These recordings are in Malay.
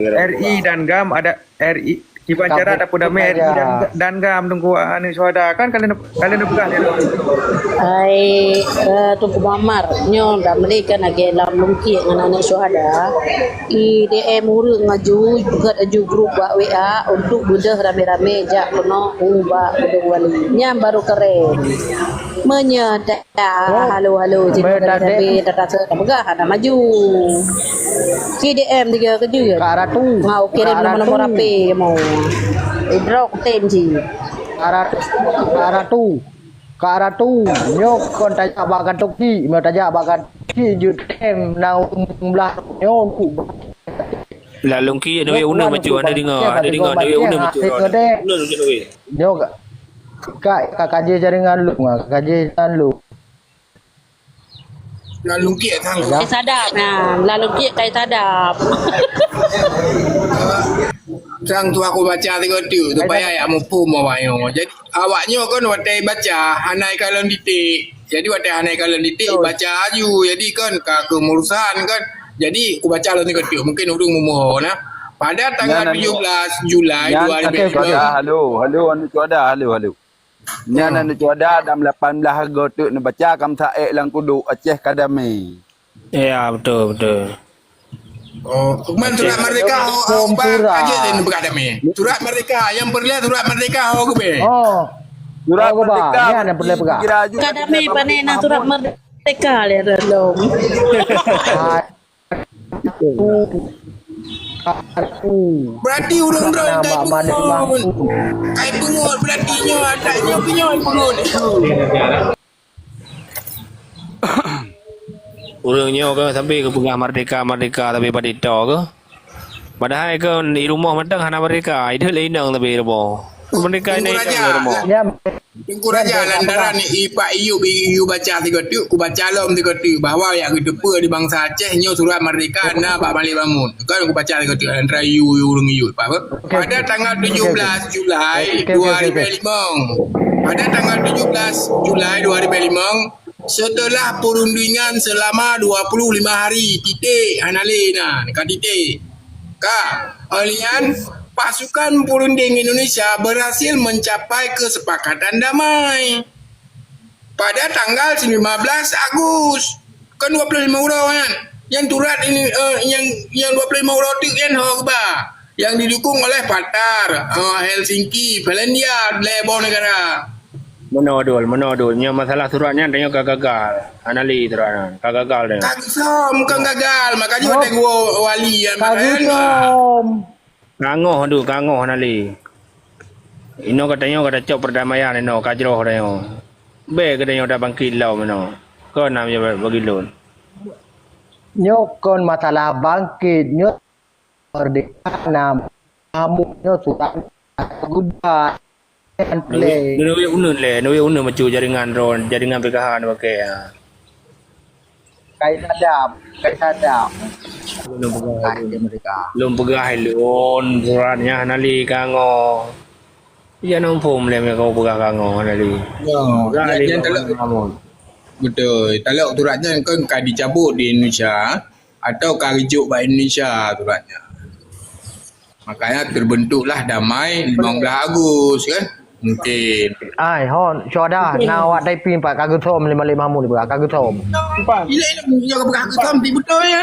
RI dan GAM ada RI Kibancara ada damai RI dan GAM tunggu anu suada kan kalian bukan ya. Ai Tunku Mamar nyo dah mereka nak gelam lungki dengan anak syuhada. IDM urang ngaju juga aju grup WA untuk budah rame-rame jak kena ubah budah wali. Nya baru keren. Menyedap halo jadi tapi data megah ada maju. KDM tiga kerja ya. Karatu. Mau kirim nomor HP mau. Drop tem ji. Karatu. Nyok kon tajak bagan toki, mau tajak bagan ki jut em nau belah nyok. Lah lungki ada una maju ada dengar ada una maju. Nyok. Kaje jaringan lu, kaje jaringan lu. Lalu kia tang. Kai sadap nah, lalu kia kai sadap. Sang tu aku baca tengok tu supaya ya mampu mawayo. Jadi awaknya kan watai baca hanai kalon titik. Jadi watai hanai kalon titik baca aju. Jadi kan kemurusan kan. Jadi aku baca lo tengok tu mungkin urung memohon nah. Pada tanggal 17 Julai 2020. Halo anu cuada halo. Nya anu cuada dalam 18 harga tu nak baca kam saek lang kudu Aceh Kadami. Ya betul. Oh, kuman surat merdeka aja ni beradami. Surat merdeka yang perlu surat merdeka ho ke Oh. Surat merdeka ni ada perlu pegang. Kadame panena surat merdeka le dalam. Berarti urang-urang kai pengut berarti nya adanya penyon pengut. Urangnya ke sampai ke pegang merdeka tapi pada itu ke. Padahal ke di rumah madang hana merdeka, itu lain tapi rumah. Merdeka ini rumah. Tunggu raja lantaran ni Pak Iyu baca tiga tu, ku baca lom tiga tu bahawa yang kedepa di bangsa Aceh nyo surat merdeka na Pak Balik Bangun. Kan aku baca tiga tu antara Iyu urang Iyu apa? Pada tanggal 17 Julai 2005. Pada tanggal 17 Julai 2005 setelah perundingan selama 25 hari titik analena dekat titik. Alian pasukan perunding Indonesia berhasil mencapai kesepakatan damai pada tanggal 15 Agustus. Kan 25 orang kan. Yang turat ini yang 25 orang tu kan Hogba yang didukung oleh Qatar, Helsinki, Finlandia, Lebon negara. Menodul. Nya masalah suratnya adanya gagal. Anali suratnya. Gagal dia. Kan gagal. Makanya ada gua wali yang Kangoh anali. Ino katanya kata cok perdamaian ino kajroh dia. Be katanya dah bangkit lau mano. Kau namanya bagi lon. Nyok kon masalah bangkit nyok merdeka nam. Nyok surat gudang. Nuwe unun maju jaringan PKH pakai ya. Kai sadap. Belum pegah lon suratnya nali kango. Ya nampum le kau pegah kango nali. Betul. Kalau suratnya kan dicabut di Indonesia atau rujuk ke Indonesia suratnya. Makanya terbentuklah damai 15 Agustus kan. Mungkin. Ai hon choda nawat dai pin pak kagu thom 55 mu ni kagu thom. Gila ini jaga berkaki sampai betul ya.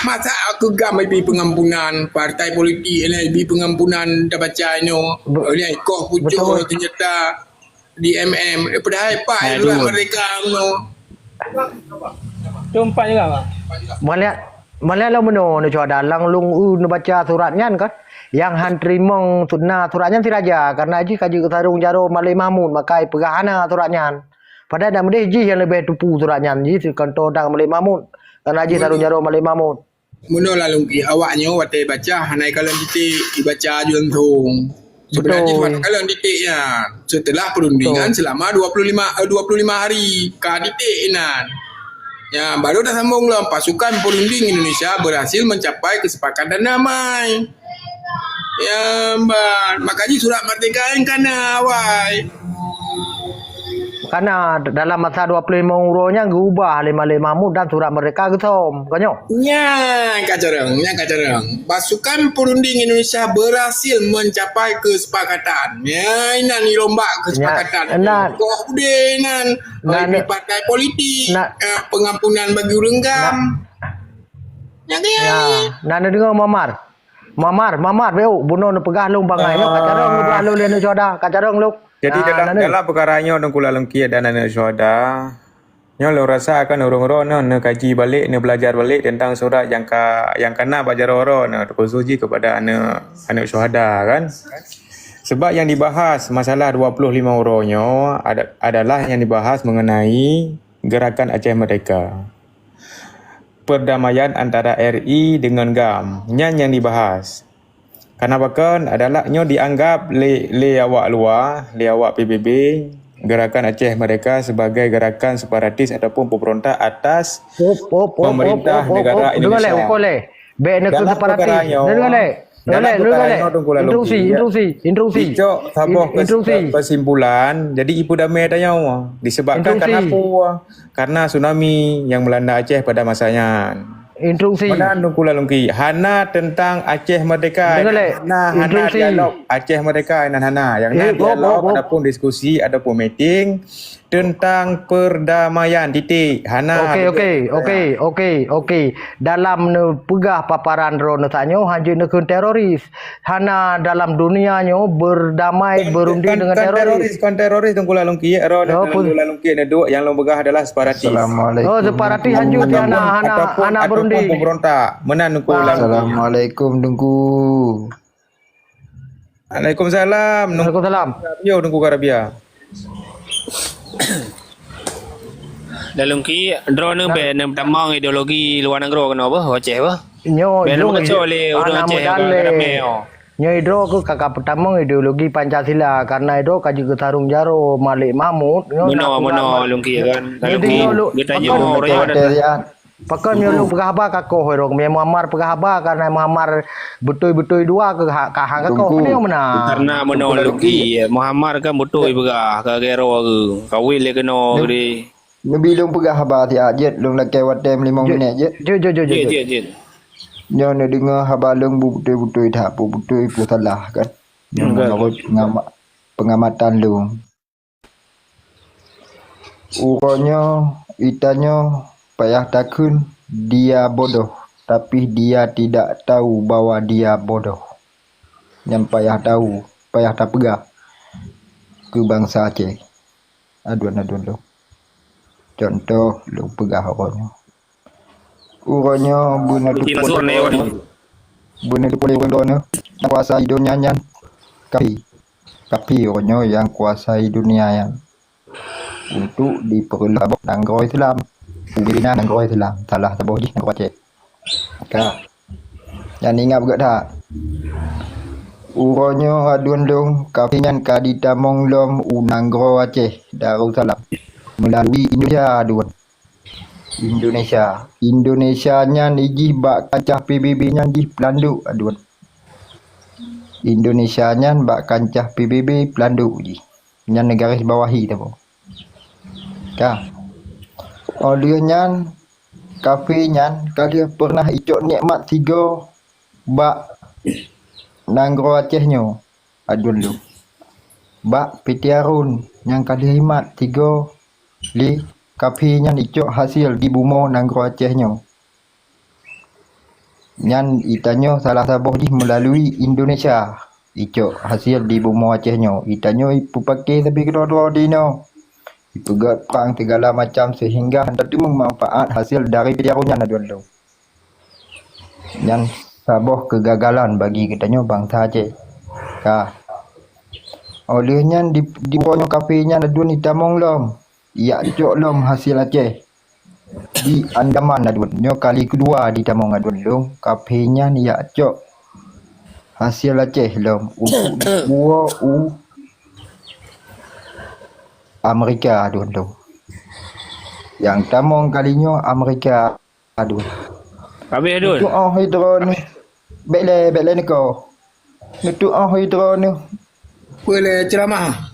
Masa aku gam lebih pengampunan partai politik ini lebih pengampunan dah baca ini. Ini kau pucuk ternyata di padahal pak itu mereka no. Tumpak juga bang. Malia lo meno no choda lang lung no baca suratnya kan. Yang hantri mong sunna suratnya si raja karena aji kaji sarung jaro Malik Mahmud makai pegahana suratnya. Padahal dah mendeh ji yang lebih tupu suratnya ji si kantor dang Malik Mahmud karena aji sarung jaro Malik Mahmud. Mula lalu awaknya watai baca hanai kalau titik dibaca juntung. Sebenarnya cuma kalau titiknya setelah perundingan selama 25 hari ka titik inan. Ya baru dah sambung lah pasukan perunding Indonesia berhasil mencapai kesepakatan damai. Ya mbak, makanya surat merdeka yang kana awal. Karena dalam masa 25 euronya diubah 55 Mahmud dan surat mereka gesom. Konyo. Nya kacarang. Pasukan perunding Indonesia berhasil mencapai kesepakatan. Ya, ini lomba kesepakatan. Kok udah nan partai politik, pengampunan bagi ulenggam. Nana dengar Mamar beu bunuh nu pegah lu bangai nu kacarong lu pegah lu lian soda kacarong lu. Jadi dalam perkaranya dong kula lengki dan anak syuhada. Nyo lo rasa akan urung-urung no kaji balik, no belajar balik tentang surat yang kena baca roro no terpuji kepada anak syuhada kan. Sebab yang dibahas masalah 25 euronyo adalah yang dibahas mengenai gerakan Aceh Merdeka. Perdamaian antara RI dengan GAM. Yang dibahas. Karena bahkan adalah nyo dianggap le awak luar, le awak PBB, gerakan Aceh Merdeka sebagai gerakan separatis ataupun pemberontak atas pemerintah negara Indonesia. Boleh. Be nak separatis. Intrusi. Cok saboh kesimpulan. Jadi ibu damai tanya disebabkan kenapa? Karena tsunami yang melanda Aceh pada masanya. Intrusi. Mana nungkula lungki. Hana tentang Aceh Merdeka. Hana dialog Aceh Merdeka Hana. Yang nak dialog ataupun diskusi ataupun meeting tentang perdamaian titik. Hana. Okey. Dalam pegah paparan ro tanyo hanje nekun teroris. Hana dalam dunianyo berdamai berunding dengan teroris. Teroris tungkula lungki ro tungkula lungki neduk yang lo begah adalah separatis. Assalamualaikum. Separatis hanje hana berunding. Pemberontak. Menan tungkula. Assalamualaikum tungku. Waalaikumsalam. Yo tungku Karabia. Dalam ki drone ben tamang ideologi luar negara kenapa Aceh apa? Nyo le orang Aceh rameo. Nyo idro ku kakak pertama ideologi Pancasila karena itu kaji ketarung jaro Malik Mahmud. Mono lungki kan. Lungki kita yo orang Pakan nyo lu pegahaba kako hero me Muammar pegahaba karena Muammar betul-betul dua ke hang kako ni mana. Karena mono lungki Muammar kan betul begah ka gero ke kawil le keno gede. Nabi long pegahaba ti ajet long lakai watem 5 minit je. Je. Nyo nak dengar haba long betul-betul tak betul salah kan. Menurut pengamatan lu. Urangnya itanya payah takun dia bodoh tapi dia tidak tahu bahwa dia bodoh. Yang payah tahu, payah tak pegah ke bangsa Aceh. Aduan lu. Contoh lu pegah orangnya benar boleh benda kuasai dunia nyan. Tapi orangnya yang kuasai dunia yang untuk diperlah negara Islam. Pembina negara Islam salah tabuh di negara Aceh. Yang ingat juga tak? Urangnya aduan dong kafinyan kadi tamong lom unanggro Aceh Darussalam melalui Indonesia aduan. Indonesia nya niji bak kancah PBB nya di Pelanduk aduan. Indonesia nya bak kancah PBB Pelanduk ji. Nya negara bawahi tahu. Oleh nyan kafe nyan kalian pernah icok nikmat 3 bak nanggro Aceh nyo adun lu bak pitiarun yang kali himat 3 li kafe nyan icok hasil di bumo nanggro Aceh nyo nyan itanyo salah sabuh di melalui Indonesia icok hasil di bumo Aceh nyo itanyo ipu pakai tapi kedua-dua dino pegat perang segala macam sehingga hendak memanfaat hasil dari pilihannya aduan. Yang sabuh kegagalan bagi kitanya bangsa Aceh. Olehnya di bawah kafenya aduan itamong lom. Ia cok lom hasil Aceh. Di Andaman aduan. Nyo kali kedua di tamong aduan lom. Kafenya ia cok hasil Aceh lom. Amerika aduan tu. Yang tamong kalinya Amerika aduan. Habis aduan. Tu hidro ni. Bele ni kau. Itu hidro ni. Boleh ceramah.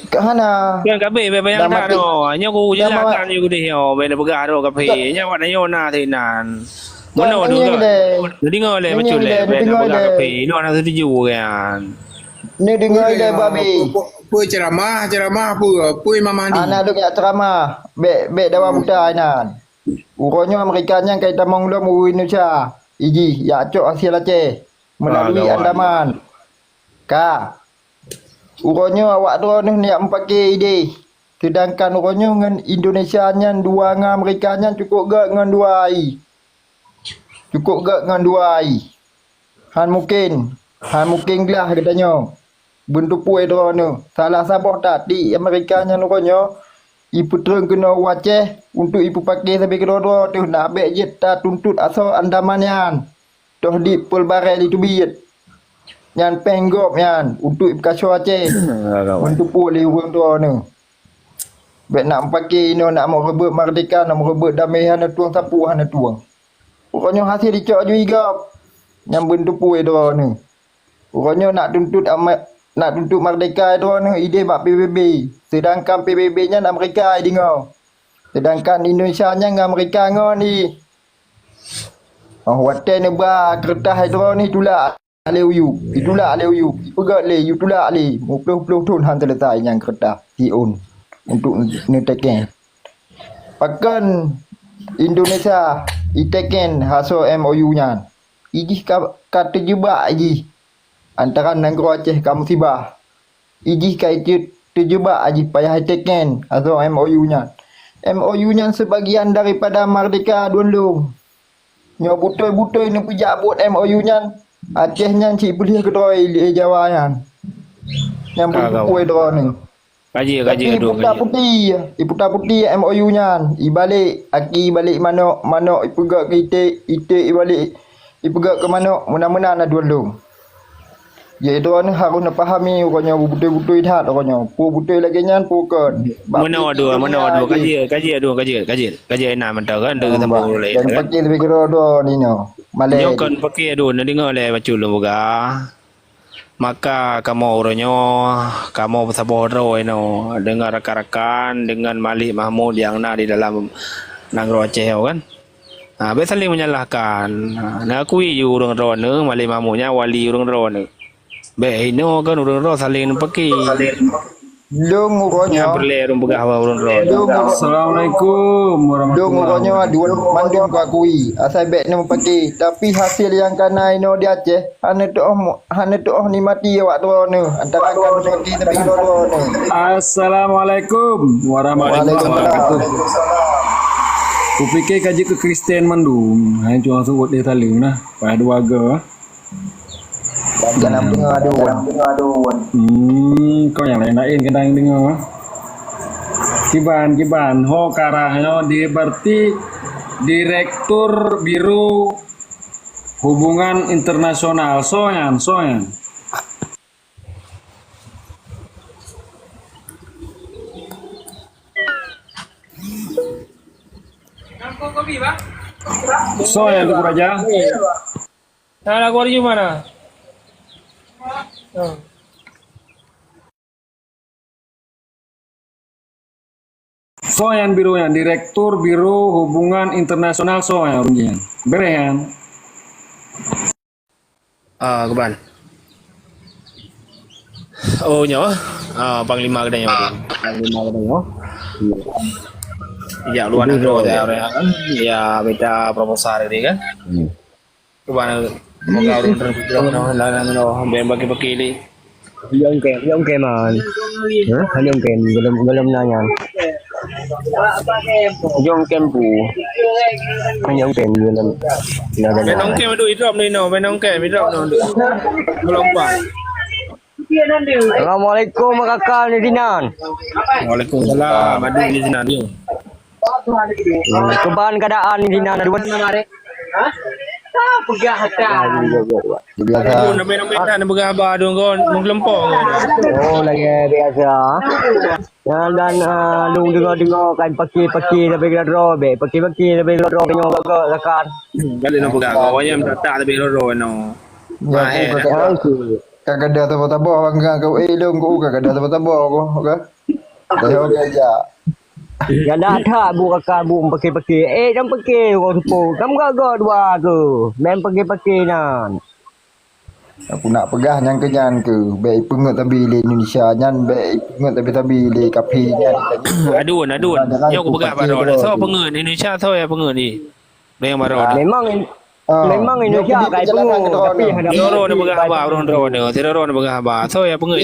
Kat hana. Kan kabe be bayang dah tu. Nya ku je lah kan you dia be na begah tu kabe. Nya wat yo na thinan. Mana tu kan. Jadi ngole macam le be na begah kabe. No na setuju kan. Ni dengar dia babi. Apa ceramah apa Imam Mahdi. Anak duk ya ceramah. Bek dawa muda anak. Urangnya Amerikanya kaitan mengulum Indonesia. Iji ya cok hasil Aceh melalui Andaman. Ka. Urangnya awak tu ni nak pakai ide. Sedangkan urangnya dengan Indonesia nya dua dengan Amerika nya cukup gak dengan dua ai. Cukup gak dengan dua ai. Han mungkin gelah katanya. Bentuk puai drone. Salah sabah tak di Amerika nya urangnya. Ibu terang kena waceh untuk ibu pakai sampai ke dua tu nak ambil jet tak tuntut asal Andaman yan. Toh di pul barel itu biit. Yan penggop yan untuk ibu kasih waceh. Untuk pul urang tu ni. Bek nak pakai ini nak mau rebut merdeka, nak mau rebut damai hana tuang sapu hana tuang. Pokoknya hasil dicok juga. Yang bentuk puai tu ni. Pokoknya nak tuntut merdeka itu ide bak PBB. Sedangkan PBB nya nak Amerika dengar. Sedangkan Indonesia nya dengan Amerika ngau ni. Hotel ni ba kertas itu ni tulak aleu. Itulak aleu. Pegat le, itulak le. 50 ton han selesai yang kertas Sion untuk ngeteken. Pakan Indonesia iteken hasil MOU nya. Iji kata jebak iji. Antara negara Aceh ke musibah. Iji kait terjebak aji payah teken atau MOU nya. MOU nya sebagian daripada merdeka dulu. Nyo butoi-butoi ni pujak buat MOU nya. Aceh nya cik boleh kedoi di Jawa nya. Yang berkuai doa ni. Kaji tu. Iputa putih MOU nya. Ibalik balik manok ipegak ke ite ibalik ipegak ke manok mana-mana nak dulu. Ya itu ni harus nak fahami orangnya betul-betul dah orangnya. Pu betul lagi nyan pu kan. Mana dua kaji enak mentau kan dengan tambah boleh. Dan pakai lebih kira dua ni no. Malay. Nyo kan pakai dua nanti ngole bacul lu boga. Maka kamu orangnya kamu sabah ro no dengan rakan-rakan dengan Malik Mahmud yang nak di dalam Nangro Aceh kan. Be saling menyalahkan. Nak akui orang ro ne Malik Mahmudnya wali orang ro ne. Baik, no kan orang roh saling pakai. Dong urangnya berle orang begah orang roh. Assalamualaikum warahmatullahi wabarakatuh. Dua mandung ku akui. Asal baik ni pakai. Tapi hasil yang kena ino di Aceh, hana tu ni mati awak tu ni. Antara kan mati tapi dua ni. Assalamualaikum warahmatullahi wabarakatuh. Ku fikir kaji ke Kristian mandum. Hai cuma sebut dia saling nah. Pada warga. Jangan pengaduan. Kau yang lain kadang dengar. Kiban ho karahnya dia berarti Direktur Biro Hubungan Internasional soyan. Soyan tu raja. Nah, aku di mana? Soyan bironya Direktur Biro Hubungan Internasional soyan runjian. Berehan. Keban. Oh nyo. Panglima kedanya. Ya luar negeri kan. Ya beda proposal ini kan. Keban Moga urun terbuka no bagi ni. Yang kem man. Yang kem belum nanya. Yang kem pu. Yang kem belum. Benong kem tu drop ni no, benong kem drop no. Melompat. Assalamualaikum kakak ni Dinan. Waalaikumsalam. Madu ni Dinan ni. Keban keadaan ni Dinan ada mana? Pegah dah. Aku nak main begah abah tu kau melempong. Oh lagi biasa. Dan lu dengar kan pakai tapi kena robek. Pakai tapi kena robek nyo kan. Balik nak begah kau yang tak tapi ro no. Mahal. kagak ada tabo-tabo orang kau dong kau kagak ada tabo-tabo kau okey. Dah okey aja. Ya dah tak bu kakak bu pakai-pakai. Dan pakai orang tu. Kamu gagak dua ke. Main pakai-pakai nan. Aku nak pegah yang kenyan ke. Baik pengut tapi le Indonesia nyan baik pengut tapi le kafe nyan. Adun. Yo aku pegang baru. So pengen Indonesia so ya pengen ni. Yang baru. Memang Indonesia kayak pengut. Tapi ada Tiro ni pegang apa orang Tiro ni. Tiro ni pegang apa. So ya pengen.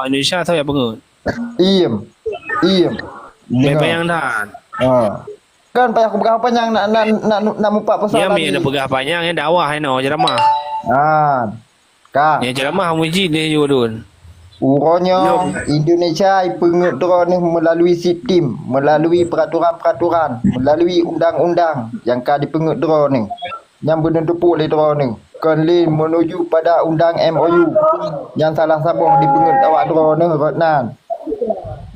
Indonesia so ya pengen. Iem. Bayang dah. Kan payah aku pegang panjang nak mupak pasal. Ya mi nak pegang panjang yang dakwah no ceramah. Kak. Ya ceramah muji dia juga dun. Uranya Indonesia pengut drone ni melalui sistem, melalui peraturan-peraturan, melalui undang-undang yang kau dipengut drone ni. Yang benar tepuk le drone ni. Kan le menuju pada undang MOU. Yang salah sabung dipengut awak drone ni Rotnan.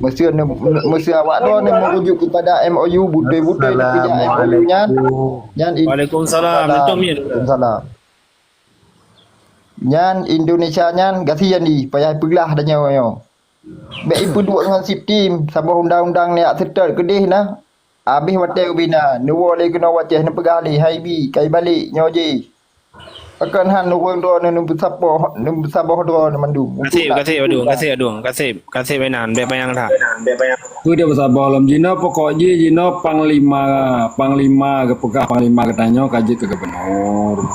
Mesti awak drone ni merujuk kepada MOU butai-butai pihak MOU nyan. Waalaikumsalam. Waalaikumsalam. Nyan Indonesia nyan kasihan ni payah pegelah dah nyawa. Baik ibu duduk dengan sip team sabah undang-undang ni setel kedih nah. Habis watai ubina, nuwa le kena waceh na pegah li haibi kai balik nyoji. Akan han orang drone nu sabah drone mandu. Kasih benan bayang dah. Tu dia bersabar lam Jina pokok Jina panglima ke pegah panglima katanya kaji ke gubernur.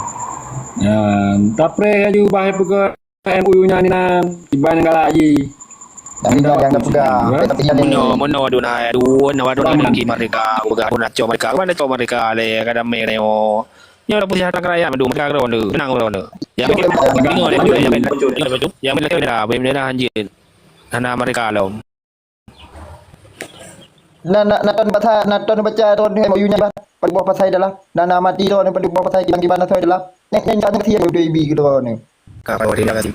Tapre aju bahai pegah MOU nya ni nan tiba yang galak ji. Yang pegang. Mono aduna lagi mereka pegah nak mereka le kadang mereo. Yang dah pusat kerajaan madu mereka kerana menang kerana. Yang mereka dah anjir. Hana mereka lom. Nak baca ton MOU nya pada buah pasai adalah dana mati tu pada buah pasai di mana tu adalah yang kasihan dia ibi gitu ni. Kau terima kasih.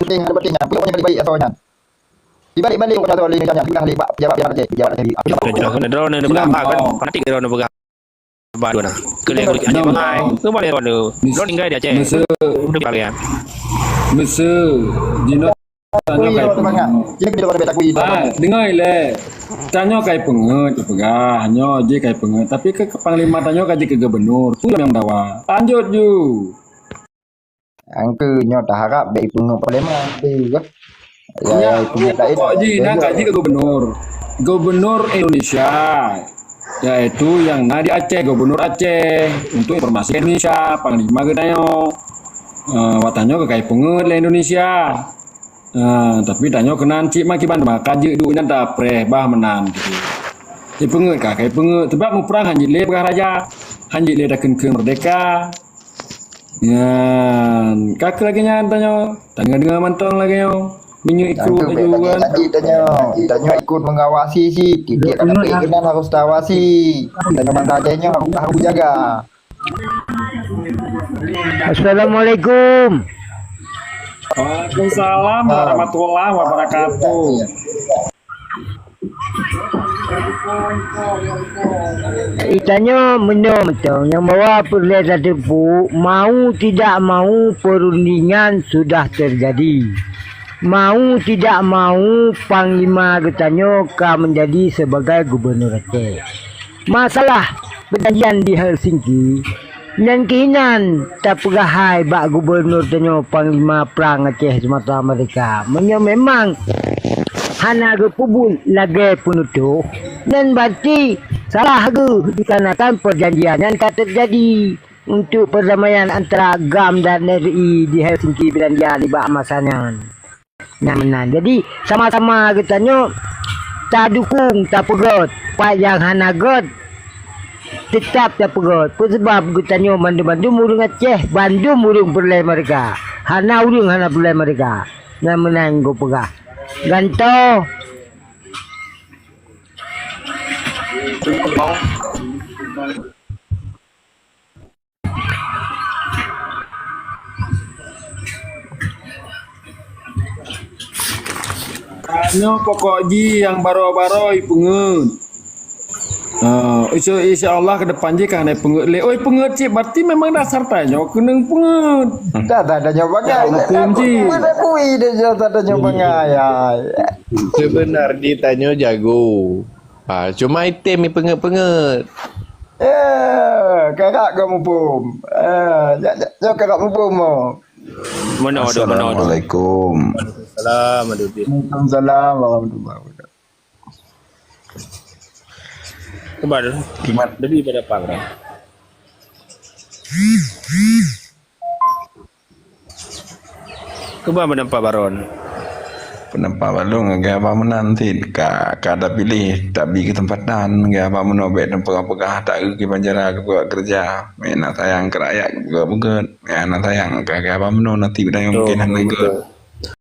Penting ada pentingnya. Pokoknya balik asalnya. Dibalik-balik orang tu oleh jangan balik pejabat tadi. Kena drone ni berapa kan? Fanatik drone berapa? Baru nah. Kelih aja bangai. Tu boleh drone tinggal dia je. Udah kalian. Masa Jina tanya kai dengar le. Tanya kai pengut pegah hanya je kai pengut tapi ke panglima tanya kaji ke gubernur. Tu yang dawa. Lanjut ju. Angke nyo dah harap baik pengut panglima tu ke. Ya, pokok ji nak kaji ke Gubernur Indonesia. Yaitu yang di Aceh, Gubernur Aceh untuk informasi Indonesia, panglima ke tanya. Watanyo ke kai pengut le Indonesia. Tapi tanya kenan cik maki bandar kaji duk nan dah preh bah menan gitu. Kai pengut ka kai pengut sebab mu perang hanjit le pegah raja. Hanjit le dah keun merdeka. Ya, kakak lagi nyan tanya dengan mantong lagi yo. Minyu ikut juga. Tanya ikut mengawasi sih. Tidak tapi kenan harus tawasi. Tanya mantajanya harus jaga. Assalamualaikum. Waalaikumsalam warahmatullahi wabarakatuh. Itanya menong yang bawa perlihat tepu mau tidak mau perundingan sudah terjadi. Mau tidak mau Panglima Getanyo menjadi sebagai Gubernur Aceh. Masalah perjanjian di Helsinki dan keinginan tak pegahai bak Gubernur Tanyo Panglima Perang Aceh Sumatera Merdeka. Memang hana ke pubul lagi penutup dan berarti salah ke dikarenakan perjanjian yang tak terjadi untuk perdamaian antara GAM dan RI di Helsinki perjanjian di bak masanya. Nah, jadi sama-sama katanya tak dukung tak pegot pak yang hana god tetap tak pegot sebab katanya Bandung urung Aceh Bandung urung perlai mereka hana urung hana perlai mereka yang menang go pegah ganto Tanya pokok ji yang baro-baro pengut. InsyaAllah ke depan je kan ada pengut le. Oi pengut cik berarti memang dasar tanya kena pengut. Tak ada nyoba Ya, hukum, Cik. Mana kui dia tak ada nyoba ya. Sebenarnya tanya jago. Cuma item ni penget-penget. Kerak kamu pum. Ya kerak pum mo. Mana ada. Assalamualaikum. Salam aduti. Waalaikumsalam warahmatullahi wabarakatuh. Kebar. Gimana? Dari pada pang. Kebar menampak baron. Penampak balung agak apa menanti kada pilih tak pergi ke tempatan agak apa menobek dan pegah-pegah tak ke banjara ke buat kerja nak sayang ke rakyat ke bukan nak sayang agak apa menol nanti benda yang mungkin hang ke